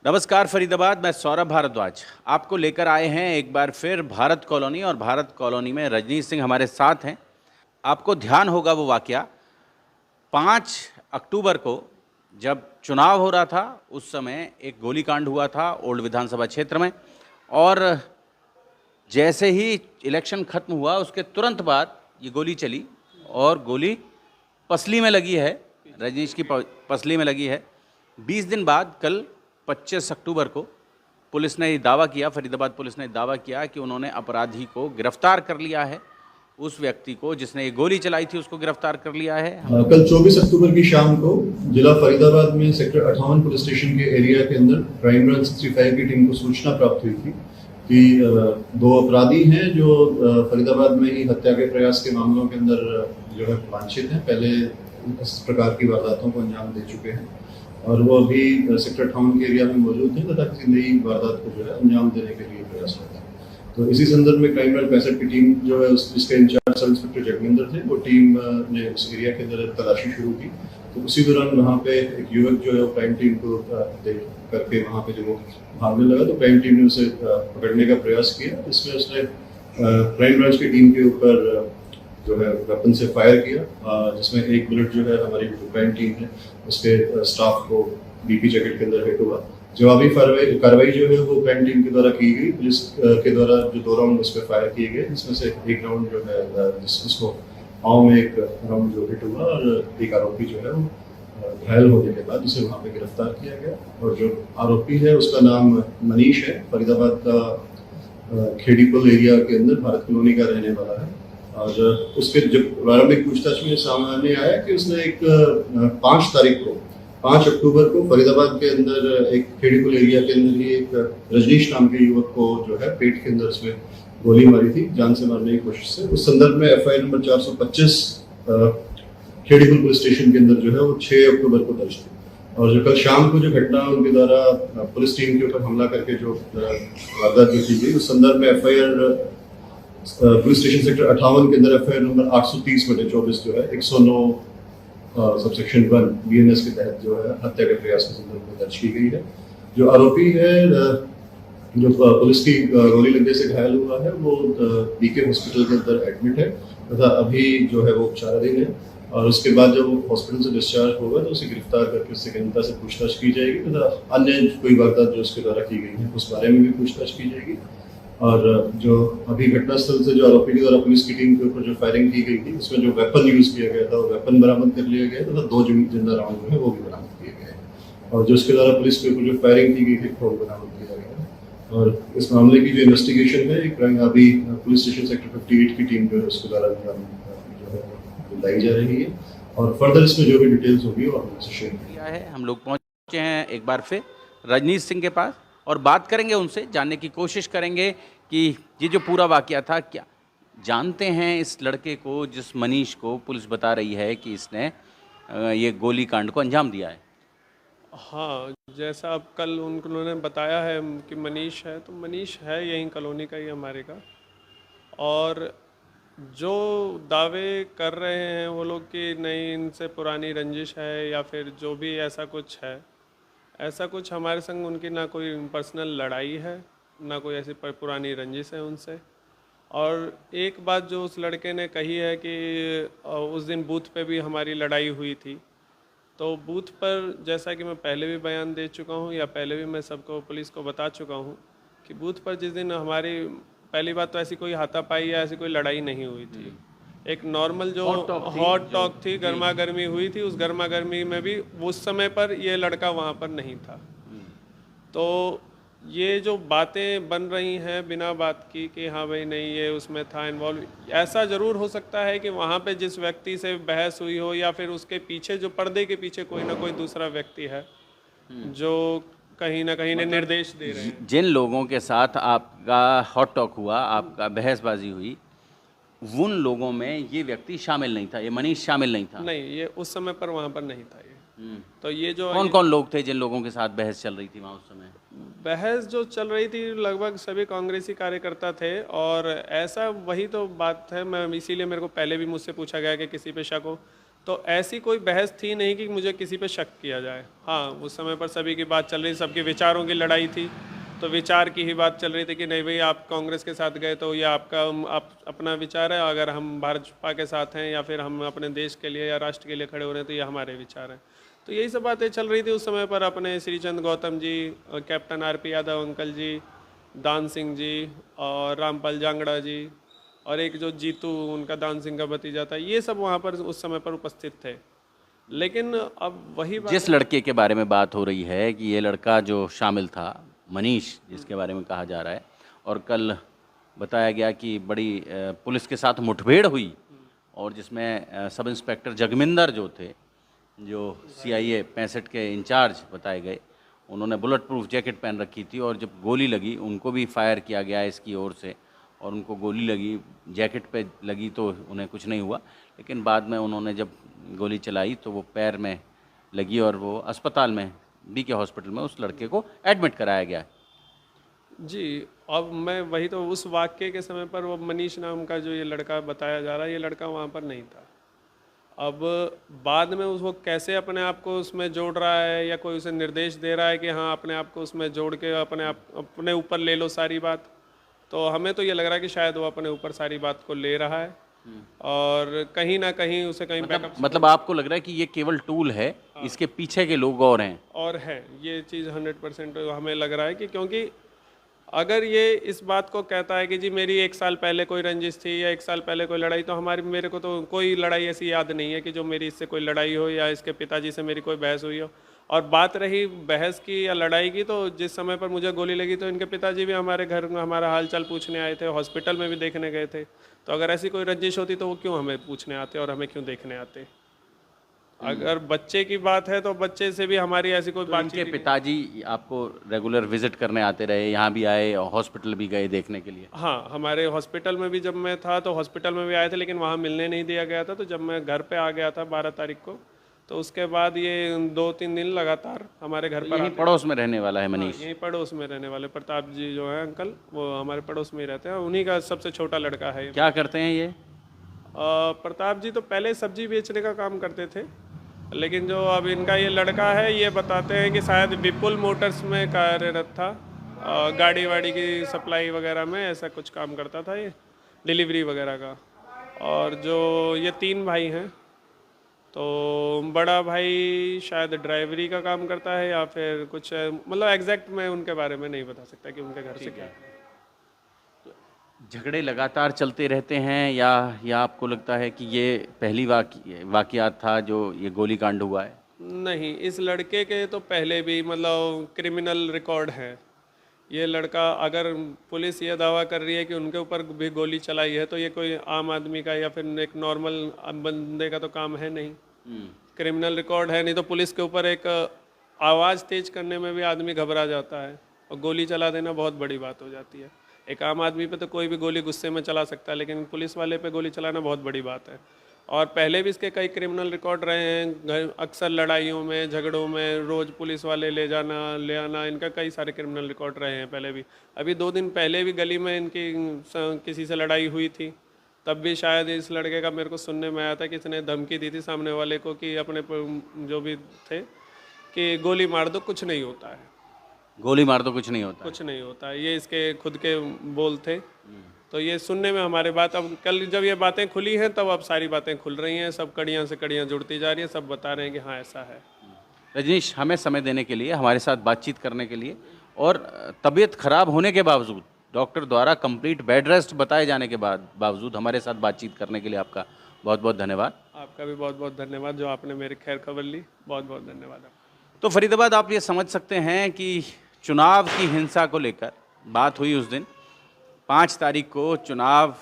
नमस्कार फरीदाबाद, मैं सौरभ भारद्वाज आपको लेकर आए हैं एक बार फिर भारत कॉलोनी। और भारत कॉलोनी में रजनीश सिंह हमारे साथ हैं। आपको ध्यान होगा वो वाकया 5 अक्टूबर को जब चुनाव हो रहा था, उस समय एक गोलीकांड हुआ था ओल्ड विधानसभा क्षेत्र में। और जैसे ही इलेक्शन खत्म हुआ उसके तुरंत बाद ये गोली चली और गोली पसली में लगी है, रजनीश की पसली में लगी है। 20 दिन बाद कल 25 अक्टूबर को पुलिस ने दावा किया, फरीदाबाद पुलिस ने दावा किया कि उन्होंने अपराधी को गिरफ्तार कर लिया है। उस व्यक्ति को जिसने ये गोली चलाई थी उसको गिरफ्तार कर लिया है। कल 24 अक्टूबर की शाम को जिला फरीदाबाद में सेक्टर 58 पुलिस स्टेशन के एरिया के अंदर क्राइम ब्रांच 65 की टीम को सूचना प्राप्त हुई थी कि 2 अपराधी हैं जो फरीदाबाद में ही हत्या के प्रयास के मामलों के अंदर जो है वांछित हैं। पहले इस प्रकार की वारदातों को अंजाम दे चुके हैं और वो अभी सेक्टर 58 के एरिया में मौजूद हैं तथा किसी नई वारदात को जो है अंजाम देने के लिए प्रयासरत है। तो इसी संदर्भ में क्राइम ब्रांच 65 की टीम जो है जिसके इंचार्ज सब इंस्पेक्टर जगविंदर थे, वो टीम ने उस एरिया के अंदर तलाशी शुरू की। तो उसी दौरान वहाँ पे एक युवक जो है वो क्राइम टीम को देख करके वहाँ पे जो भागने लगा, तो क्राइम टीम ने उसे पकड़ने का प्रयास किया। इसमें उसने क्राइम ब्रांच की टीम के ऊपर जो है वेपन से फायर किया, जिसमें एक बुलेट जो है हमारी क्राइम टीम है उसके स्टाफ को बीपी जैकेट के अंदर हिट हुआ। जवाबी कार्रवाई जो है वो क्राइम टीम के द्वारा की गई। पुलिस के द्वारा जो 2 राउंड उस पर फायर किए गए, जिसमें से एक राउंड जो है जिसको पाँव में एक राउंड जो हिट हुआ और एक आरोपी जो है वो घायल होने के बाद उसे वहाँ पे गिरफ्तार किया गया। और जो आरोपी है उसका नाम मनीष है, फरीदाबाद का खेड़ीपुल एरिया के अंदर भारत कॉलोनी का रहने वाला है। और उसके जब प्रारंभिक पूछताछ में सामने आया कि उसने एक 5 अक्टूबर को फरीदाबाद के अंदर एक खेड़ीपुल एरिया के अंदर ही एक रजनीश नाम के युवक को जो है पेट के अंदर उसमें गोली मारी थी जान से मारने की कोशिश से। उस संदर्भ में FIR number 425 Kheri Pul police station के अंदर जो है वो 6 अक्टूबर को दर्ज थी। और जो कल शाम को जो घटना उनके द्वारा पुलिस टीम के ऊपर हमला करके जो वारदात जो की गई, उस संदर्भ में एफआईआर पुलिस स्टेशन सेक्टर 58 के अंदर एफआईआर नंबर 830/24 जो है 109 सबसेक्शन 1 बीएनएस के तहत जो है हत्या के प्रयास के संदर्भ में दर्ज की गई है। जो आरोपी है जो पुलिस की गोली लगने से घायल हुआ है वो बीके हॉस्पिटल के अंदर एडमिट है तथा अभी जो है वो उपचाराधीन है। और उसके बाद जब वो हॉस्पिटल से डिस्चार्ज होगा तो उसे गिरफ्तार करके उससे गहनता से पूछताछ की जाएगी तथा अन्य कोई वारदात जो उसके द्वारा की गई है उस बारे में भी पूछताछ की जाएगी। और जो अभी घटनास्थल से जो आरोपी के द्वारा पुलिस की टीम के ऊपर जो फायरिंग की गई थी उसमें जो वेपन यूज किया गया था वो वेपन बरामद कर लिया गया तथा 2 जिंदा राउंड जो है वो भी बरामद किए गए। और जो उसके द्वारा पुलिस के ऊपर जो फायरिंग की गई थी वो बरामद किया गया। और इस मामले की जो इन्वेस्टिगेशन है अभी पुलिस स्टेशन सेक्टर 58 की टीम जो है उसके द्वारा जो है बताई जा रही है और फर्दर इसमें जो भी डिटेल्स होगी वो हमसे शेयर किया है। हम लोग पहुँचे हैं एक बार फिर रजनीश सिंह के पास और बात करेंगे उनसे, जानने की कोशिश करेंगे कि ये जो पूरा वाकया था क्या जानते हैं इस लड़के को जिस मनीष को पुलिस बता रही है कि इसने ये गोली कांड को अंजाम दिया है। हाँ, जैसा अब कल उन्होंने बताया है कि मनीष है, तो मनीष है यहीं कॉलोनी का ही हमारे का। और जो दावे कर रहे हैं वो लोग कि नहीं इनसे पुरानी रंजिश है या फिर जो भी ऐसा कुछ है, ऐसा कुछ हमारे संग उनकी ना कोई पर्सनल लड़ाई है ना कोई ऐसी पुरानी रंजिश है उनसे। और एक बात जो उस लड़के ने कही है कि उस दिन बूथ पे भी हमारी लड़ाई हुई थी, तो बूथ पर जैसा कि मैं पहले भी बयान दे चुका हूँ या पहले भी मैं सबको पुलिस को बता चुका हूँ कि बूथ पर जिस दिन हमारी पहली बात तो ऐसी कोई हाथापाई या ऐसी कोई लड़ाई नहीं हुई थी। एक नॉर्मल जो हॉट टॉक थी, गर्मा गर्मी हुई थी। उस गर्मा गर्मी में भी उस समय पर ये लड़का वहाँ पर नहीं था। तो ये जो बातें बन रही हैं बिना बात की कि हाँ भाई नहीं ये उसमें था इन्वॉल्व, ऐसा ज़रूर हो सकता है कि वहाँ पे जिस व्यक्ति से बहस हुई हो या फिर उसके पीछे जो पर्दे के पीछे कोई ना कोई दूसरा व्यक्ति है जो कहीं ना कहीं निर्देश दे रहे हैं। जिन लोगों के साथ आपका हॉट टॉक हुआ, आपका बहसबाजी हुई, उन लोगों में ये व्यक्ति शामिल नहीं था, ये मनीष शामिल नहीं था। नहीं, ये उस समय पर वहाँ पर नहीं था ये। तो ये जो कौन कौन लोग थे जिन लोगों के साथ बहस चल रही थी वहाँ उस समय? बहस जो चल रही थी लगभग सभी कांग्रेसी कार्यकर्ता थे। और ऐसा वही तो बात है, मैं इसीलिए मेरे को पहले भी मुझसे पूछा गया कि किसी पे शक हो, तो ऐसी कोई बहस थी नहीं कि मुझे किसी पे शक किया जाए। हाँ, उस समय पर सभी की बात चल रही, सबके विचारों की लड़ाई थी, तो विचार की ही बात चल रही थी कि नहीं भाई आप कांग्रेस के साथ गए तो ये आपका आप अपना विचार है, अगर हम भाजपा के साथ हैं या फिर हम अपने देश के लिए या राष्ट्र के लिए खड़े हो रहे हैं तो ये हमारे विचार हैं। तो यही सब बातें चल रही थी उस समय पर। अपने Shrichand Gautam ji, captain RP Yadav uncle जी, दान सिंह जी और रामपाल जांगड़ा जी और एक जो जीतू उनका दान सिंह का भतीजा था, ये सब वहाँ पर उस समय पर उपस्थित थे। लेकिन अब वही बात जिस लड़के के बारे में बात हो रही है कि ये लड़का जो शामिल था, मनीष जिसके बारे में कहा जा रहा है, और कल बताया गया कि बड़ी पुलिस के साथ मुठभेड़ हुई और जिसमें सब इंस्पेक्टर जगमिंदर जो थे, जो CIA 65 के इंचार्ज बताए गए, उन्होंने बुलेट प्रूफ जैकेट पहन रखी थी और जब गोली लगी उनको भी फायर किया गया इसकी ओर से और उनको गोली लगी, जैकेट पे लगी तो उन्हें कुछ नहीं हुआ, लेकिन बाद में उन्होंने जब गोली चलाई तो वो पैर में लगी और वो अस्पताल में BK हॉस्पिटल में उस लड़के को एडमिट कराया गया। जी, अब मैं वही तो उस वाक्य के समय पर वो मनीष नाम का जो ये लड़का बताया जा रहा है, ये लड़का वहाँ पर नहीं था। अब बाद में उसको कैसे अपने आप को उसमें जोड़ रहा है या कोई उसे निर्देश दे रहा है कि हाँ अपने आप को उसमें जोड़ के अपने ऊपर ले लो सारी बात, तो हमें तो ये लग रहा है कि शायद वो अपने ऊपर सारी बात को ले रहा है और कहीं ना कहीं उसे कहीं मतलब आपको लग रहा है कि ये केवल टूल है, इसके पीछे के लोग और हैं? और है, ये चीज़ 100% हमें लग रहा है कि क्योंकि अगर ये इस बात को कहता है कि जी मेरी 1 साल पहले कोई रंजिश थी या 1 साल पहले कोई लड़ाई, तो मेरे को तो कोई लड़ाई ऐसी याद नहीं है कि जो मेरी इससे कोई लड़ाई हो या इसके पिताजी से मेरी कोई बहस हुई हो। और बात रही बहस की या लड़ाई की, तो जिस समय पर मुझे गोली लगी तो इनके पिताजी भी हमारे घर में हमारा हालचाल पूछने आए थे, हॉस्पिटल में भी देखने गए थे। तो अगर ऐसी कोई रंजिश होती तो वो क्यों हमें पूछने आते और हमें क्यों देखने आते? अगर बच्चे की बात है तो बच्चे से भी हमारी ऐसी कोई बात। इनके पिताजी आपको रेगुलर विजिट करने आते रहे, यहाँ भी आए और हॉस्पिटल भी गए देखने के लिए? हाँ, हमारे हॉस्पिटल में भी जब मैं था तो हॉस्पिटल में भी आए थे, लेकिन वहाँ मिलने नहीं दिया गया था। तो जब मैं घर पे आ गया था 12 तारीख को, तो उसके बाद ये 2-3 दिन लगातार हमारे घर पर यहीं पड़ोस में रहने वाला है मनीष? यहीं पड़ोस में रहने वाले प्रताप जी जो है अंकल, वो हमारे पड़ोस में ही रहते हैं। उन्हीं का सबसे छोटा लड़का है। क्या करते हैं ये? प्रताप जी तो पहले सब्जी बेचने का काम करते थे, लेकिन जो अब इनका ये लड़का है ये बताते हैं कि शायद विपुल मोटर्स में कार्यरत था, गाड़ी वाड़ी की सप्लाई वगैरह में ऐसा कुछ काम करता था ये, डिलीवरी वगैरह का। और जो ये 3 भाई हैं, तो बड़ा भाई शायद ड्राइवरी का काम करता है या फिर कुछ, मतलब एग्जैक्ट मैं उनके बारे में नहीं बता सकता कि उनके घर से क्या है। झगड़े लगातार चलते रहते हैं या आपको लगता है कि ये पहली वाकयात था जो ये गोली कांड हुआ है? नहीं, इस लड़के के तो पहले भी मतलब क्रिमिनल रिकॉर्ड है। ये लड़का, अगर पुलिस ये दावा कर रही है कि उनके ऊपर भी गोली चलाई है, तो ये कोई आम आदमी का या फिर एक नॉर्मल बंदे का तो काम है नहीं। क्रिमिनल रिकॉर्ड है, नहीं तो पुलिस के ऊपर एक आवाज़ तेज करने में भी आदमी घबरा जाता है और गोली चला देना बहुत बड़ी बात हो जाती है। एक आम आदमी पे तो कोई भी गोली गुस्से में चला सकता है, लेकिन पुलिस वाले पे गोली चलाना बहुत बड़ी बात है। और पहले भी इसके कई क्रिमिनल रिकॉर्ड रहे हैं, अक्सर लड़ाइयों में, झगड़ों में रोज़ पुलिस वाले ले आना, इनका कई सारे क्रिमिनल रिकॉर्ड रहे हैं पहले भी। अभी 2 दिन पहले भी गली में इनकी किसी से लड़ाई हुई थी, तब भी शायद इस लड़के का मेरे को सुनने में आया था कि इसने धमकी दी थी सामने वाले को कि अपने जो भी थे कि गोली मार दो, कुछ नहीं होता है। गोली मार दो, कुछ नहीं होता? कुछ नहीं होता है, ये इसके खुद के बोल थे। तो ये सुनने में हमारे बात, अब कल जब ये बातें खुली हैं तब अब सारी बातें खुल रही हैं, सब कड़ियाँ से कड़ियाँ जुड़ती जा रही है, सब बता रहे हैं कि हाँ ऐसा है। रजनीश, हमें समय देने के लिए, हमारे साथ बातचीत करने के लिए, और तबीयत खराब होने के बावजूद, डॉक्टर द्वारा कंप्लीट बेड रेस्ट बताए जाने के बावजूद हमारे साथ बातचीत करने के लिए आपका बहुत बहुत धन्यवाद। आपका भी बहुत बहुत धन्यवाद जो आपने मेरी खैर खबर ली, बहुत बहुत धन्यवाद आपका। तो फरीदाबाद, आप ये समझ सकते हैं कि चुनाव की हिंसा को लेकर बात हुई उस दिन 5 तारीख को। चुनाव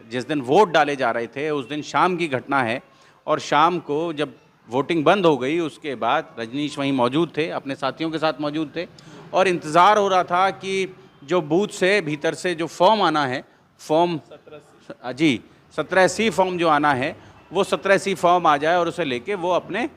जिस दिन वोट डाले जा रहे थे उस दिन शाम की घटना है, और शाम को जब वोटिंग बंद हो गई उसके बाद रजनीश वहीं मौजूद थे, अपने साथियों के साथ मौजूद थे, और इंतज़ार हो रहा था कि जो बूथ से भीतर से जो फॉर्म आना है, फॉर्म 17C फॉर्म जो आना है, वो 17C फॉर्म आ जाए और उसे लेके वो अपने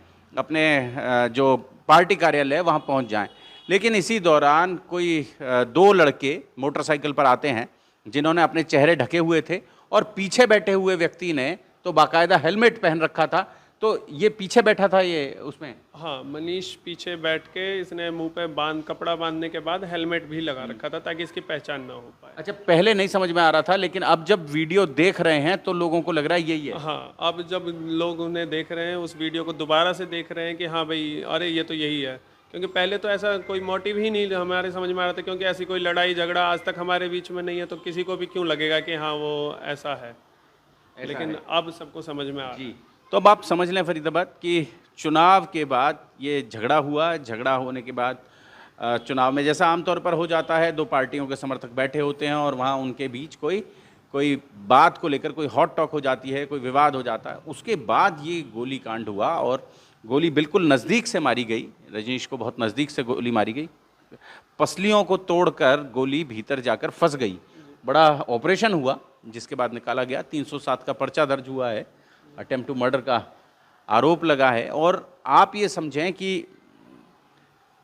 जो पार्टी कार्यालय है वहाँ पहुँच जाएं। लेकिन इसी दौरान कोई 2 लड़के मोटरसाइकिल पर आते हैं जिन्होंने अपने चेहरे ढके हुए थे, और पीछे बैठे हुए व्यक्ति ने तो बाकायदा हेलमेट पहन रखा था, तो ये पीछे बैठा था ये उसमें? हाँ, मनीष पीछे बैठ के इसने मुंह पे कपड़ा बांधने के बाद हेलमेट भी लगा रखा था ताकि इसकी पहचान ना हो पाए। अच्छा, पहले नहीं समझ में आ रहा था, लेकिन अब जब वीडियो देख रहे हैं तो लोगों को लग रहा है यही है। हाँ, अब जब लोग उन्हें देख रहे हैं, उस वीडियो को दोबारा से देख रहे हैं कि हाँ भाई, अरे ये तो यही है। क्योंकि पहले तो ऐसा कोई मोटिव ही नहीं हमारे समझ में आ रहा था, क्योंकि ऐसी कोई लड़ाई झगड़ा आज तक हमारे बीच में नहीं है, तो किसी को भी क्यों लगेगा कि हाँ वो ऐसा है। लेकिन अब सबको समझ में आ रहा है। जी, तो अब आप समझ लें फरीदाबाद कि चुनाव के बाद ये झगड़ा हुआ, झगड़ा होने के बाद चुनाव में जैसा आमतौर पर हो जाता है, दो पार्टियों के समर्थक बैठे होते हैं और वहाँ उनके बीच कोई बात को लेकर कोई हॉट टॉक हो जाती है, कोई विवाद हो जाता है। उसके बाद ये गोली कांड हुआ और गोली बिल्कुल नज़दीक से मारी गई, रजनीश को बहुत नज़दीक से गोली मारी गई, पसलियों को तोड़कर गोली भीतर जाकर फंस गई। बड़ा ऑपरेशन हुआ जिसके बाद निकाला गया। 307 का पर्चा दर्ज हुआ है, अटेम्प्ट टू मर्डर का आरोप लगा है। और आप ये समझें कि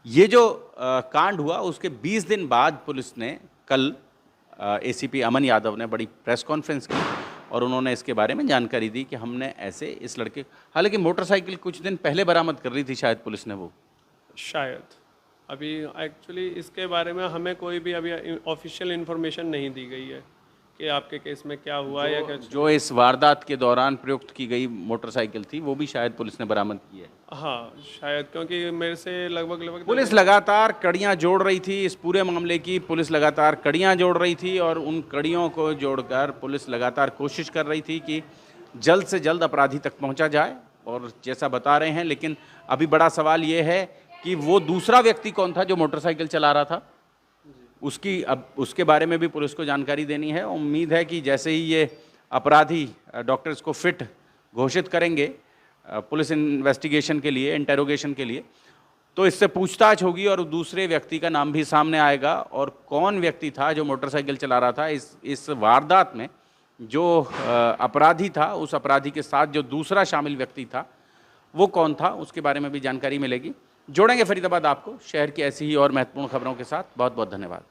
ये जो कांड हुआ उसके 20 दिन बाद पुलिस ने कल एसीपी अमन यादव ने बड़ी प्रेस कॉन्फ्रेंस की और उन्होंने इसके बारे में जानकारी दी कि हमने ऐसे इस लड़के, हालांकि मोटरसाइकिल कुछ दिन पहले बरामद कर रही थी शायद पुलिस ने, वो शायद अभी एक्चुअली इसके बारे में हमें कोई भी अभी ऑफिशियल इन्फॉर्मेशन नहीं दी गई है कि आपके केस में क्या हुआ या क्या। जो इस वारदात के दौरान प्रयुक्त की गई मोटरसाइकिल थी वो भी शायद पुलिस ने बरामद की है। हाँ शायद, क्योंकि मेरे से लगभग पुलिस लगातार कड़ियां जोड़ रही थी इस पूरे मामले की, पुलिस लगातार कड़ियां जोड़ रही थी और उन कड़ियों को जोड़कर पुलिस लगातार कोशिश कर रही थी कि जल्द से जल्द अपराधी तक पहुंचा जाए। और जैसा बता रहे हैं, लेकिन अभी बड़ा सवाल ये है कि वो दूसरा व्यक्ति कौन था जो मोटरसाइकिल चला रहा था, अब उसके बारे में भी पुलिस को जानकारी देनी है। उम्मीद है कि जैसे ही ये अपराधी डॉक्टर्स को फिट घोषित करेंगे पुलिस इन्वेस्टिगेशन के लिए, इंटेरोगेशन के लिए, तो इससे पूछताछ होगी और दूसरे व्यक्ति का नाम भी सामने आएगा। और कौन व्यक्ति था जो मोटरसाइकिल चला रहा था इस वारदात में, जो अपराधी था, उस अपराधी के साथ जो दूसरा शामिल व्यक्ति था वो कौन था, उसके बारे में भी जानकारी मिलेगी। जोड़ेंगे फरीदाबाद आपको शहर की ऐसी ही और महत्वपूर्ण खबरों के साथ। बहुत बहुत धन्यवाद।